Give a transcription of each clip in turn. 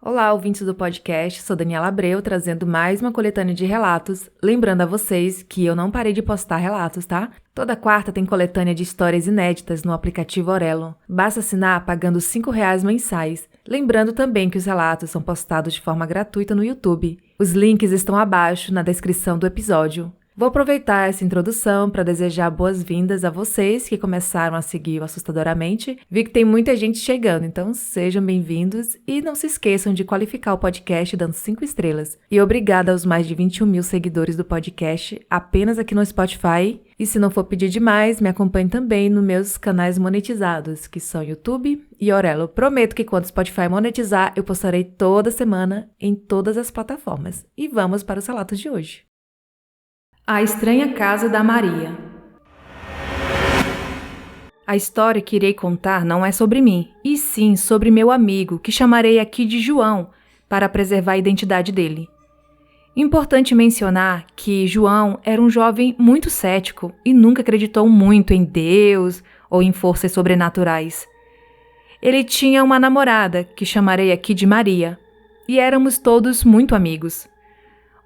Olá, ouvintes do podcast, sou Daniela Abreu, trazendo mais uma coletânea de relatos, lembrando a vocês que eu não parei de postar relatos, tá? Toda quarta tem coletânea de histórias inéditas no aplicativo Orelo. Basta assinar pagando R$ 5 mensais. Lembrando também que os relatos são postados de forma gratuita no YouTube. Os links estão abaixo na descrição do episódio. Vou aproveitar essa introdução para desejar boas-vindas a vocês que começaram a seguir o Assustadoramente. Vi que tem muita gente chegando, então sejam bem-vindos e não se esqueçam de qualificar o podcast dando 5 estrelas. E obrigada aos mais de 21 mil seguidores do podcast apenas aqui no Spotify. E se não for pedir demais, me acompanhe também nos meus canais monetizados, que são YouTube e Orelo. Prometo que quando o Spotify monetizar, eu postarei toda semana em todas as plataformas. E vamos para os relatos de hoje. A Estranha Casa da Maria. A história que irei contar não é sobre mim, e sim sobre meu amigo, que chamarei aqui de João, para preservar a identidade dele. Importante mencionar que João era um jovem muito cético e nunca acreditou muito em Deus ou em forças sobrenaturais. Ele tinha uma namorada, que chamarei aqui de Maria, e éramos todos muito amigos.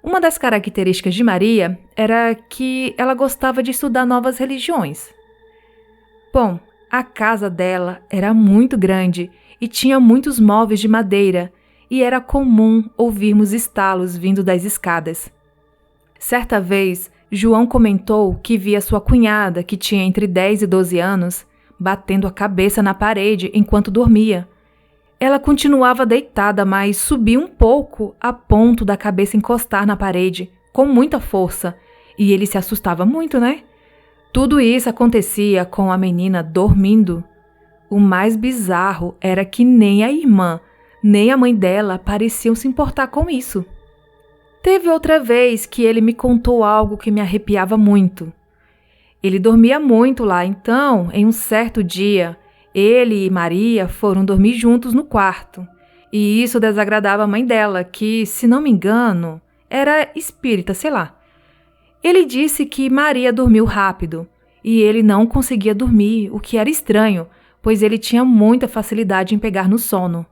Uma das características de Maria era que ela gostava de estudar novas religiões. Bom, a casa dela era muito grande e tinha muitos móveis de madeira e era comum ouvirmos estalos vindo das escadas. Certa vez, João comentou que via sua cunhada, que tinha entre 10 e 12 anos, batendo a cabeça na parede enquanto dormia. Ela continuava deitada, mas subia um pouco a ponto da cabeça encostar na parede, com muita força, e ele se assustava muito, né? Tudo isso acontecia com a menina dormindo. O mais bizarro era que nem a irmã, nem a mãe dela pareciam se importar com isso. Teve outra vez que ele me contou algo que me arrepiava muito. Ele dormia muito lá, então, em um certo dia, ele e Maria foram dormir juntos no quarto, e isso desagradava a mãe dela, que, se não me engano, era espírita, sei lá. Ele disse que Maria dormiu rápido, e ele não conseguia dormir, o que era estranho, pois ele tinha muita facilidade em pegar no sono.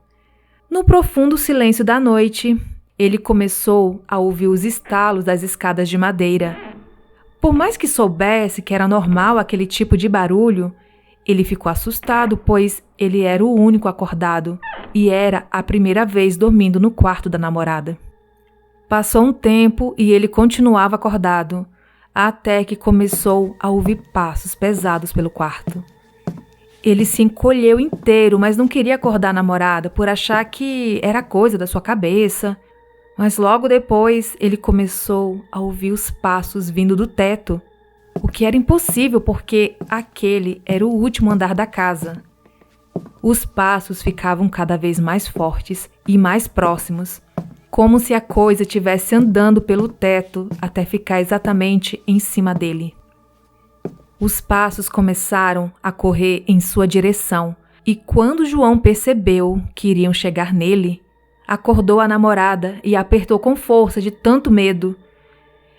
No profundo silêncio da noite, ele começou a ouvir os estalos das escadas de madeira. Por mais que soubesse que era normal aquele tipo de barulho, ele ficou assustado, pois ele era o único acordado e era a primeira vez dormindo no quarto da namorada. Passou um tempo e ele continuava acordado, até que começou a ouvir passos pesados pelo quarto. Ele se encolheu inteiro, mas não queria acordar a namorada por achar que era coisa da sua cabeça. Mas logo depois ele começou a ouvir os passos vindo do teto, o que era impossível porque aquele era o último andar da casa. Os passos ficavam cada vez mais fortes e mais próximos, como se a coisa estivesse andando pelo teto até ficar exatamente em cima dele. Os passos começaram a correr em sua direção e quando João percebeu que iriam chegar nele, acordou a namorada e a apertou com força de tanto medo.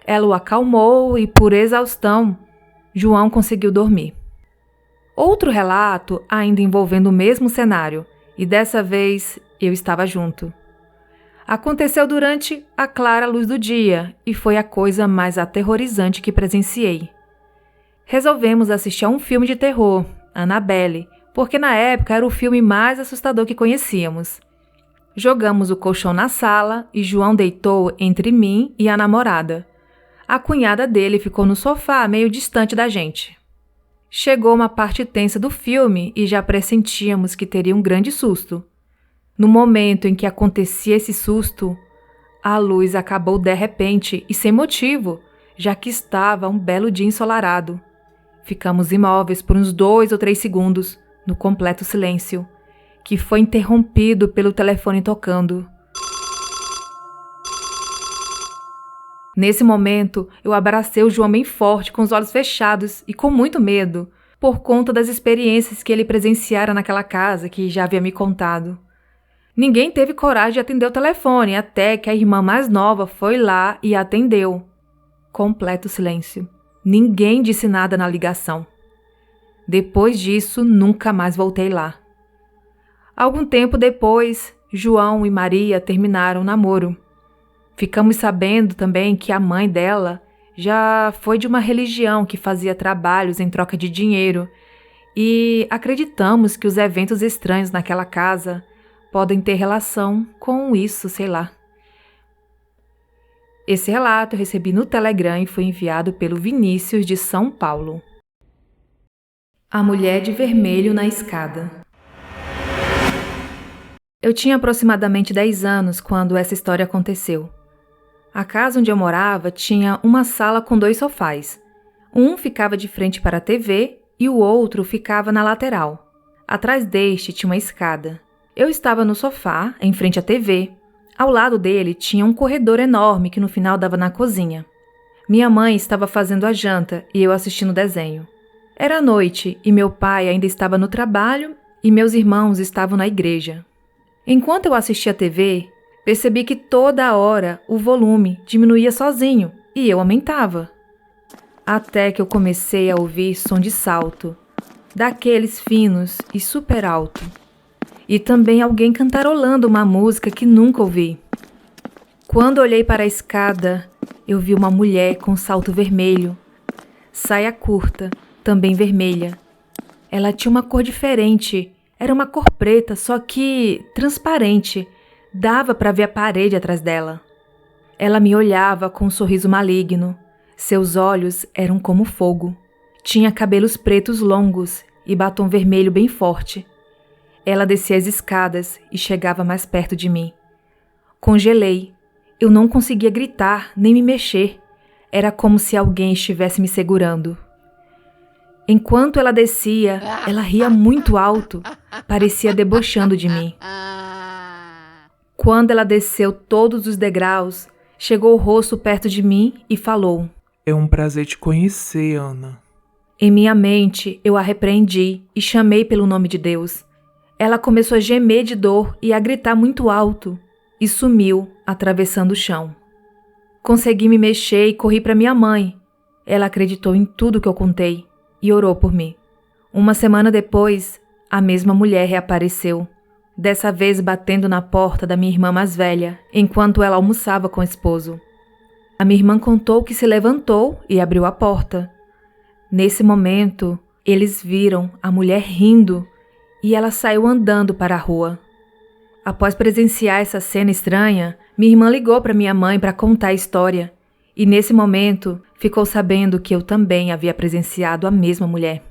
Ela o acalmou e, por exaustão, João conseguiu dormir. Outro relato, ainda envolvendo o mesmo cenário, e dessa vez eu estava junto. Aconteceu durante a clara luz do dia e foi a coisa mais aterrorizante que presenciei. Resolvemos assistir a um filme de terror, Annabelle, porque na época era o filme mais assustador que conhecíamos. Jogamos o colchão na sala e João deitou entre mim e a namorada. A cunhada dele ficou no sofá, meio distante da gente. Chegou uma parte tensa do filme e já pressentíamos que teria um grande susto. No momento em que acontecia esse susto, a luz acabou de repente e sem motivo, já que estava um belo dia ensolarado. Ficamos imóveis por uns 2 ou 3 segundos, no completo silêncio, que foi interrompido pelo telefone tocando. Nesse momento, eu abracei o João bem forte, com os olhos fechados e com muito medo, por conta das experiências que ele presenciara naquela casa que já havia me contado. Ninguém teve coragem de atender o telefone, até que a irmã mais nova foi lá e atendeu. Completo silêncio. Ninguém disse nada na ligação. Depois disso, nunca mais voltei lá. Algum tempo depois, João e Maria terminaram o namoro. Ficamos sabendo também que a mãe dela já foi de uma religião que fazia trabalhos em troca de dinheiro e acreditamos que os eventos estranhos naquela casa podem ter relação com isso, sei lá. Esse relato eu recebi no Telegram e foi enviado pelo Vinícius de São Paulo. A mulher de vermelho na escada. Eu tinha aproximadamente 10 anos quando essa história aconteceu. A casa onde eu morava tinha uma sala com 2 sofás. Um ficava de frente para a TV e o outro ficava na lateral. Atrás deste tinha uma escada. Eu estava no sofá, em frente à TV. Ao lado dele tinha um corredor enorme que no final dava na cozinha. Minha mãe estava fazendo a janta e eu assistindo o desenho. Era noite e meu pai ainda estava no trabalho e meus irmãos estavam na igreja. Enquanto eu assistia a TV, percebi que toda hora o volume diminuía sozinho e eu aumentava. Até que eu comecei a ouvir som de salto, daqueles finos e super alto. E também alguém cantarolando uma música que nunca ouvi. Quando olhei para a escada, eu vi uma mulher com salto vermelho, saia curta, também vermelha. Ela tinha uma cor diferente, era uma cor preta, só que transparente, dava para ver a parede atrás dela. Ela me olhava com um sorriso maligno, seus olhos eram como fogo. Tinha cabelos pretos longos e batom vermelho bem forte. Ela descia as escadas e chegava mais perto de mim. Congelei. Eu não conseguia gritar nem me mexer. Era como se alguém estivesse me segurando. Enquanto ela descia, ela ria muito alto, parecia debochando de mim. Quando ela desceu todos os degraus, chegou o rosto perto de mim e falou: É um prazer te conhecer, Ana. Em minha mente, eu a repreendi e chamei pelo nome de Deus. Ela começou a gemer de dor e a gritar muito alto e sumiu, atravessando o chão. Consegui me mexer e corri para minha mãe. Ela acreditou em tudo que eu contei e orou por mim. Uma semana depois, a mesma mulher reapareceu, dessa vez batendo na porta da minha irmã mais velha, enquanto ela almoçava com o esposo. A minha irmã contou que se levantou e abriu a porta. Nesse momento, eles viram a mulher rindo e ela saiu andando para a rua. Após presenciar essa cena estranha, minha irmã ligou para minha mãe para contar a história e nesse momento ficou sabendo que eu também havia presenciado a mesma mulher.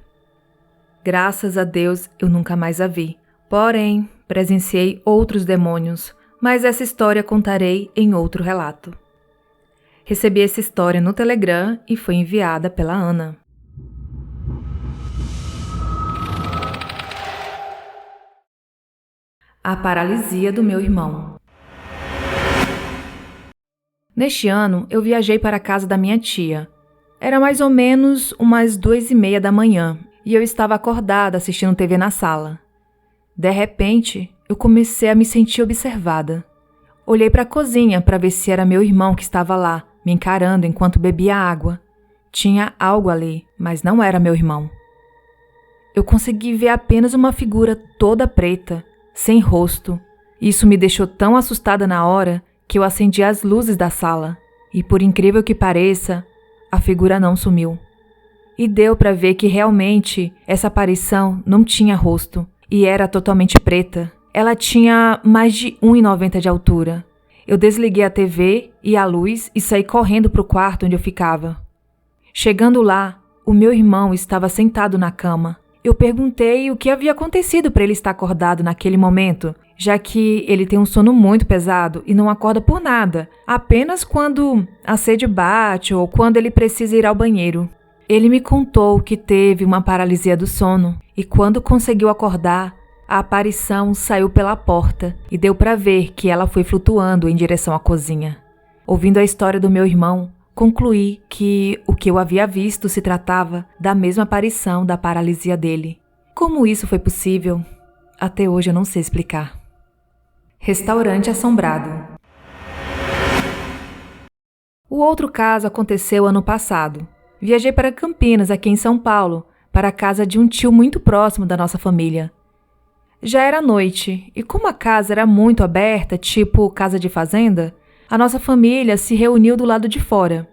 Graças a Deus eu nunca mais a vi, porém presenciei outros demônios, mas essa história contarei em outro relato. Recebi essa história no Telegram e foi enviada pela Ana. A paralisia do meu irmão. Neste ano, eu viajei para a casa da minha tia. Era mais ou menos umas 2:30 da manhã e eu estava acordada assistindo TV na sala. De repente, eu comecei a me sentir observada. Olhei para a cozinha para ver se era meu irmão que estava lá, me encarando enquanto bebia água. Tinha algo ali, mas não era meu irmão. Eu consegui ver apenas uma figura toda preta, sem rosto. Isso me deixou tão assustada na hora que eu acendi as luzes da sala. E por incrível que pareça, a figura não sumiu. E deu para ver que realmente essa aparição não tinha rosto e era totalmente preta. Ela tinha mais de 1,90 de altura. Eu desliguei a TV e a luz e saí correndo para o quarto onde eu ficava. Chegando lá, o meu irmão estava sentado na cama. Eu perguntei o que havia acontecido para ele estar acordado naquele momento, já que ele tem um sono muito pesado e não acorda por nada, apenas quando a sede bate ou quando ele precisa ir ao banheiro. Ele me contou que teve uma paralisia do sono e quando conseguiu acordar, a aparição saiu pela porta e deu para ver que ela foi flutuando em direção à cozinha. Ouvindo a história do meu irmão, concluí que o que eu havia visto se tratava da mesma aparição da paralisia dele. Como isso foi possível? Até hoje eu não sei explicar. Restaurante assombrado. O outro caso aconteceu ano passado. Viajei para Campinas, aqui em São Paulo, para a casa de um tio muito próximo da nossa família. Já era noite, e como a casa era muito aberta, tipo casa de fazenda, a nossa família se reuniu do lado de fora.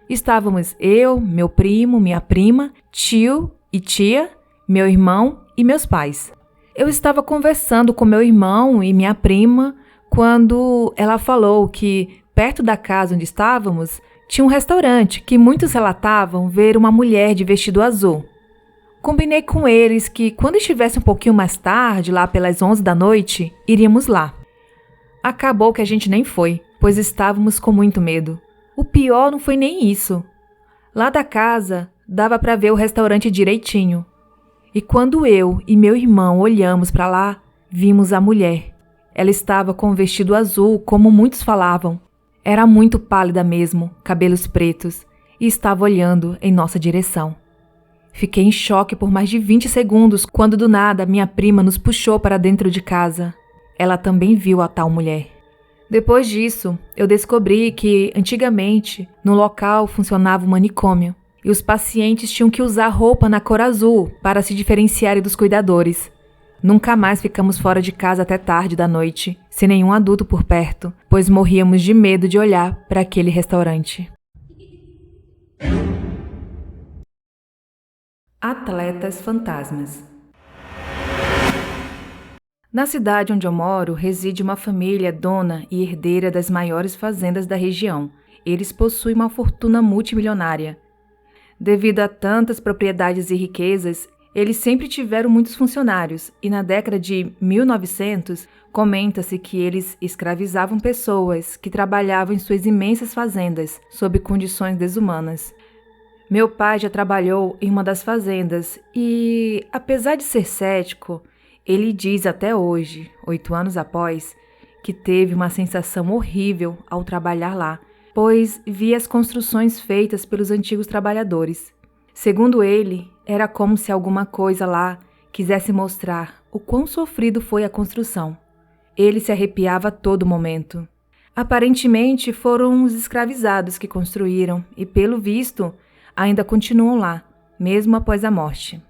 Estávamos eu, meu primo, minha prima, tio e tia, meu irmão e meus pais. Eu estava conversando com meu irmão e minha prima quando ela falou que, perto da casa onde estávamos, tinha um restaurante que muitos relatavam ver uma mulher de vestido azul. Combinei com eles que, quando estivesse um pouquinho mais tarde, lá pelas 11 da noite, iríamos lá. Acabou que a gente nem foi, pois estávamos com muito medo. O pior não foi nem isso. Lá da casa, dava para ver o restaurante direitinho. E quando eu e meu irmão olhamos para lá, vimos a mulher. Ela estava com um vestido azul, como muitos falavam. Era muito pálida mesmo, cabelos pretos, e estava olhando em nossa direção. Fiquei em choque por mais de 20 segundos quando do nada minha prima nos puxou para dentro de casa. Ela também viu a tal mulher. Depois disso, eu descobri que, antigamente, no local funcionava um manicômio e os pacientes tinham que usar roupa na cor azul para se diferenciarem dos cuidadores. Nunca mais ficamos fora de casa até tarde da noite, sem nenhum adulto por perto, pois morríamos de medo de olhar para aquele restaurante. Atletas fantasmas. Na cidade onde eu moro, reside uma família dona e herdeira das maiores fazendas da região. Eles possuem uma fortuna multimilionária. Devido a tantas propriedades e riquezas, eles sempre tiveram muitos funcionários e na década de 1900, comenta-se que eles escravizavam pessoas que trabalhavam em suas imensas fazendas sob condições desumanas. Meu pai já trabalhou em uma das fazendas e, apesar de ser cético, ele diz até hoje, 8 anos após, que teve uma sensação horrível ao trabalhar lá, pois via as construções feitas pelos antigos trabalhadores. Segundo ele, era como se alguma coisa lá quisesse mostrar o quão sofrido foi a construção. Ele se arrepiava a todo momento. Aparentemente foram os escravizados que construíram e, pelo visto, ainda continuam lá, mesmo após a morte.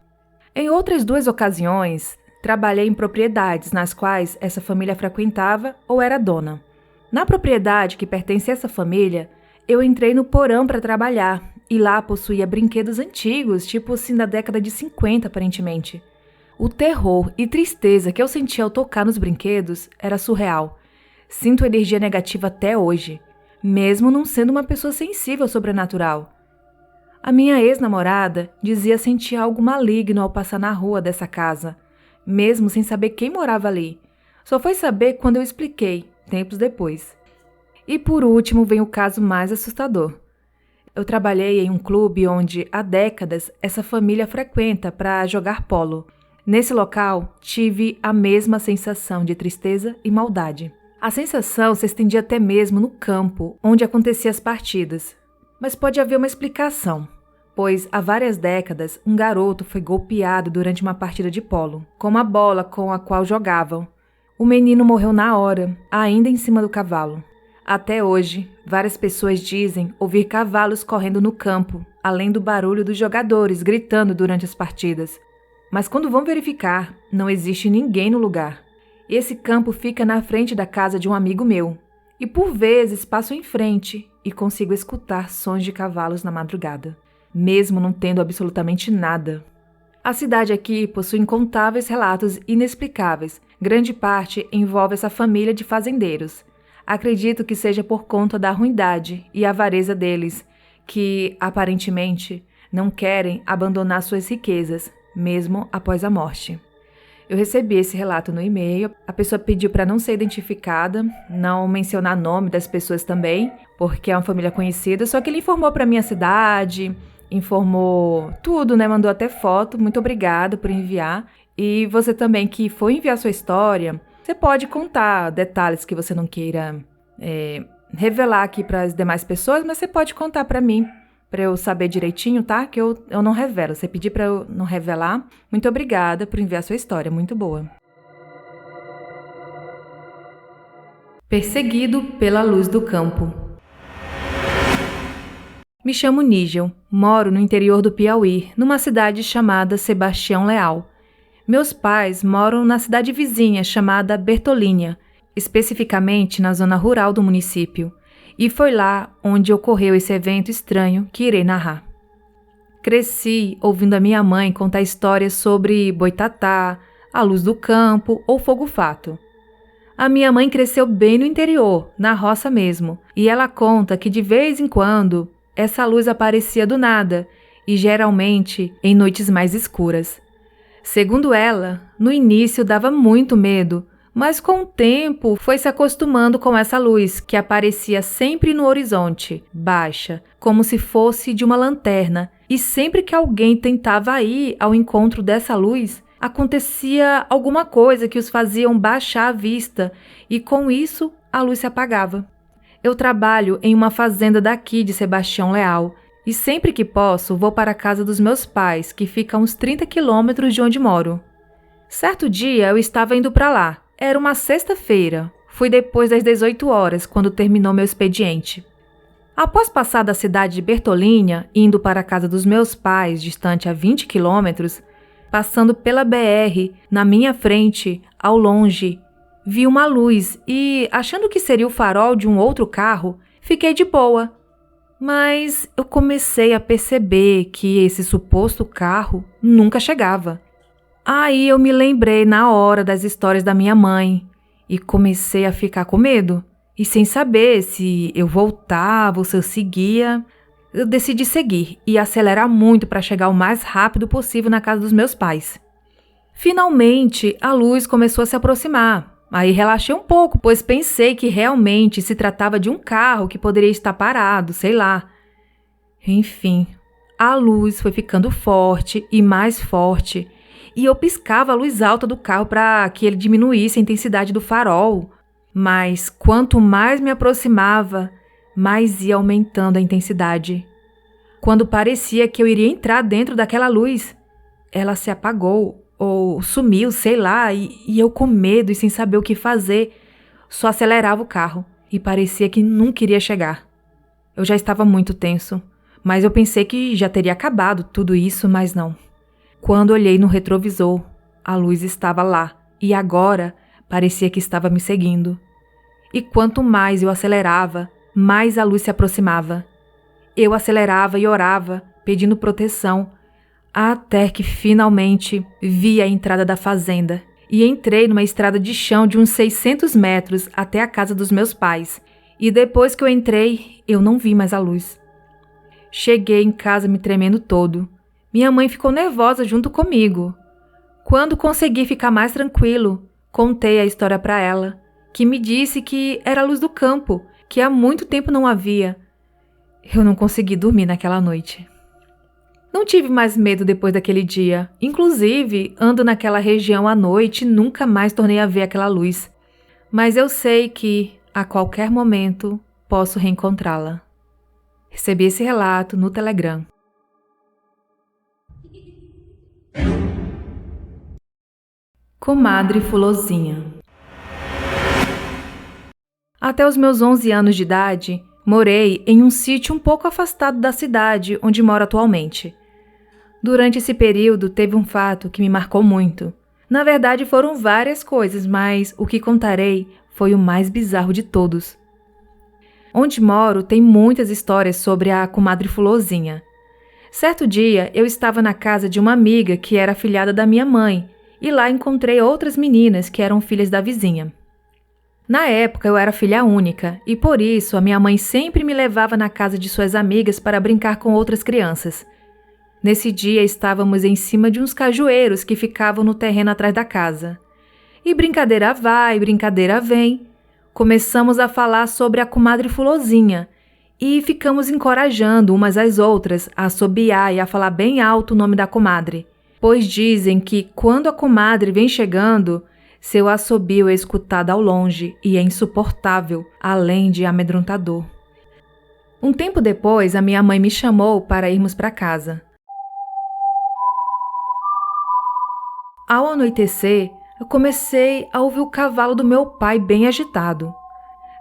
Em outras 2 ocasiões, trabalhei em propriedades nas quais essa família frequentava ou era dona. Na propriedade que pertence a essa família, eu entrei no porão para trabalhar e lá possuía brinquedos antigos, tipo assim da década de 50 aparentemente. O terror e tristeza que eu sentia ao tocar nos brinquedos era surreal. Sinto energia negativa até hoje, mesmo não sendo uma pessoa sensível ao sobrenatural. A minha ex-namorada dizia sentir algo maligno ao passar na rua dessa casa, mesmo sem saber quem morava ali. Só foi saber quando eu expliquei, tempos depois. E por último vem o caso mais assustador. Eu trabalhei em um clube onde, há décadas, essa família frequenta para jogar polo. Nesse local, tive a mesma sensação de tristeza e maldade. A sensação se estendia até mesmo no campo, onde aconteciam as partidas. Mas pode haver uma explicação, pois há várias décadas um garoto foi golpeado durante uma partida de polo, com uma bola com a qual jogavam. O menino morreu na hora, ainda em cima do cavalo. Até hoje, várias pessoas dizem ouvir cavalos correndo no campo, além do barulho dos jogadores gritando durante as partidas. Mas quando vão verificar, não existe ninguém no lugar. Esse campo fica na frente da casa de um amigo meu, e por vezes passo em frente e consigo escutar sons de cavalos na madrugada, mesmo não tendo absolutamente nada. A cidade aqui possui incontáveis relatos inexplicáveis. Grande parte envolve essa família de fazendeiros. Acredito que seja por conta da ruindade e avareza deles, que, aparentemente, não querem abandonar suas riquezas, mesmo após a morte. Eu recebi esse relato no e-mail, a pessoa pediu para não ser identificada, não mencionar nome das pessoas também, porque é uma família conhecida, só que ele informou para mim a cidade, informou tudo, né? Mandou até foto, muito obrigada por enviar. E você também que for enviar sua história, você pode contar detalhes que você não queira revelar aqui para as demais pessoas, mas você pode contar para mim, para eu saber direitinho, tá? Que eu não revelo. Você pedir para eu não revelar, muito obrigada por enviar sua história, muito boa. Perseguido pela luz do campo. Me chamo Nígel, moro no interior do Piauí, numa cidade chamada Sebastião Leal. Meus pais moram na cidade vizinha chamada Bertolínia, especificamente na zona rural do município, e foi lá onde ocorreu esse evento estranho que irei narrar. Cresci ouvindo a minha mãe contar histórias sobre boitatá, a luz do campo ou fogo-fato. A minha mãe cresceu bem no interior, na roça mesmo, e ela conta que de vez em quando essa luz aparecia do nada e geralmente em noites mais escuras. Segundo ela, no início dava muito medo, mas com o tempo foi se acostumando com essa luz que aparecia sempre no horizonte, baixa, como se fosse de uma lanterna, e sempre que alguém tentava ir ao encontro dessa luz, acontecia alguma coisa que os faziam baixar a vista e com isso a luz se apagava. Eu trabalho em uma fazenda daqui de Sebastião Leal e sempre que posso vou para a casa dos meus pais, que fica a uns 30 quilômetros de onde moro. Certo dia eu estava indo para lá. Era uma sexta-feira. Fui depois das 18 horas, quando terminou meu expediente. Após passar da cidade de Bertolínia, indo para a casa dos meus pais, distante a 20 quilômetros, passando pela BR, na minha frente, ao longe, vi uma luz e, achando que seria o farol de um outro carro, fiquei de boa. Mas eu comecei a perceber que esse suposto carro nunca chegava. Aí eu me lembrei na hora das histórias da minha mãe e comecei a ficar com medo. E sem saber se eu voltava ou se eu seguia, eu decidi seguir e acelerar muito para chegar o mais rápido possível na casa dos meus pais. Finalmente, a luz começou a se aproximar. Aí relaxei um pouco, pois pensei que realmente se tratava de um carro que poderia estar parado, sei lá. Enfim, a luz foi ficando forte e mais forte, e eu piscava a luz alta do carro para que ele diminuísse a intensidade do farol. Mas quanto mais me aproximava, mais ia aumentando a intensidade. Quando parecia que eu iria entrar dentro daquela luz, ela se apagou ou sumiu, sei lá, e eu com medo e sem saber o que fazer, só acelerava o carro e parecia que nunca iria chegar. Eu já estava muito tenso, mas eu pensei que já teria acabado tudo isso, mas não. Quando olhei no retrovisor, a luz estava lá e agora parecia que estava me seguindo. E quanto mais eu acelerava, mais a luz se aproximava. Eu acelerava e orava, pedindo proteção, até que finalmente vi a entrada da fazenda e entrei numa estrada de chão de uns 600 metros até a casa dos meus pais. E depois que eu entrei, eu não vi mais a luz. Cheguei em casa me tremendo todo. Minha mãe ficou nervosa junto comigo. Quando consegui ficar mais tranquilo, contei a história para ela, que me disse que era a luz do campo, que há muito tempo não havia. Eu não consegui dormir naquela noite. Não tive mais medo depois daquele dia. Inclusive, ando naquela região à noite e nunca mais tornei a ver aquela luz. Mas eu sei que, a qualquer momento, posso reencontrá-la. Recebi esse relato no Telegram. Comadre Fulozinha. Até os meus 11 anos de idade, morei em um sítio um pouco afastado da cidade onde moro atualmente. Durante esse período, teve um fato que me marcou muito. Na verdade, foram várias coisas, mas o que contarei foi o mais bizarro de todos. Onde moro tem muitas histórias sobre a comadre Fulozinha. Certo dia, eu estava na casa de uma amiga que era afilhada da minha mãe, e lá encontrei outras meninas que eram filhas da vizinha. Na época, eu era filha única, e por isso a minha mãe sempre me levava na casa de suas amigas para brincar com outras crianças. Nesse dia, estávamos em cima de uns cajueiros que ficavam no terreno atrás da casa. E brincadeira vai, brincadeira vem. Começamos a falar sobre a comadre Fulozinha e ficamos encorajando umas às outras a assobiar e a falar bem alto o nome da comadre, pois dizem que quando a comadre vem chegando, seu assobio é escutado ao longe e é insuportável, além de amedrontador. Um tempo depois, a minha mãe me chamou para irmos para casa. Ao anoitecer, eu comecei a ouvir o cavalo do meu pai bem agitado.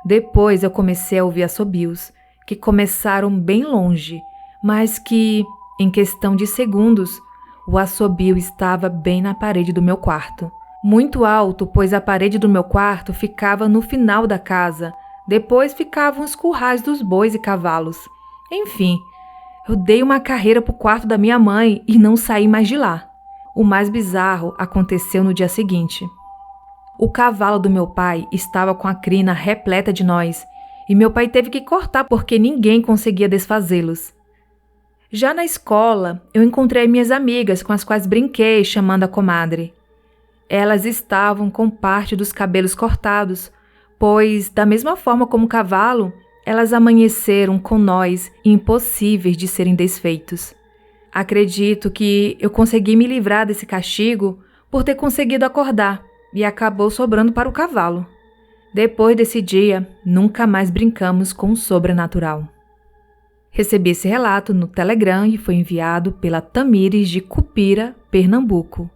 Depois eu comecei a ouvir assobios, que começaram bem longe, mas que, em questão de segundos, O assobio estava bem na parede do meu quarto. Muito alto, pois a parede do meu quarto ficava no final da casa. Depois ficavam os currais dos bois e cavalos. Enfim, eu dei uma carreira para o quarto da minha mãe e não saí mais de lá. O mais bizarro aconteceu no dia seguinte. O cavalo do meu pai estava com a crina repleta de nós e meu pai teve que cortar porque ninguém conseguia desfazê-los. Já na escola, eu encontrei minhas amigas com as quais brinquei chamando a comadre. Elas estavam com parte dos cabelos cortados, pois, da mesma forma como o cavalo, elas amanheceram com nós impossíveis de serem desfeitos. Acredito que eu consegui me livrar desse castigo por ter conseguido acordar e acabou sobrando para o cavalo. Depois desse dia, nunca mais brincamos com o sobrenatural. Recebi esse relato no Telegram e foi enviado pela Tamires de Cupira, Pernambuco.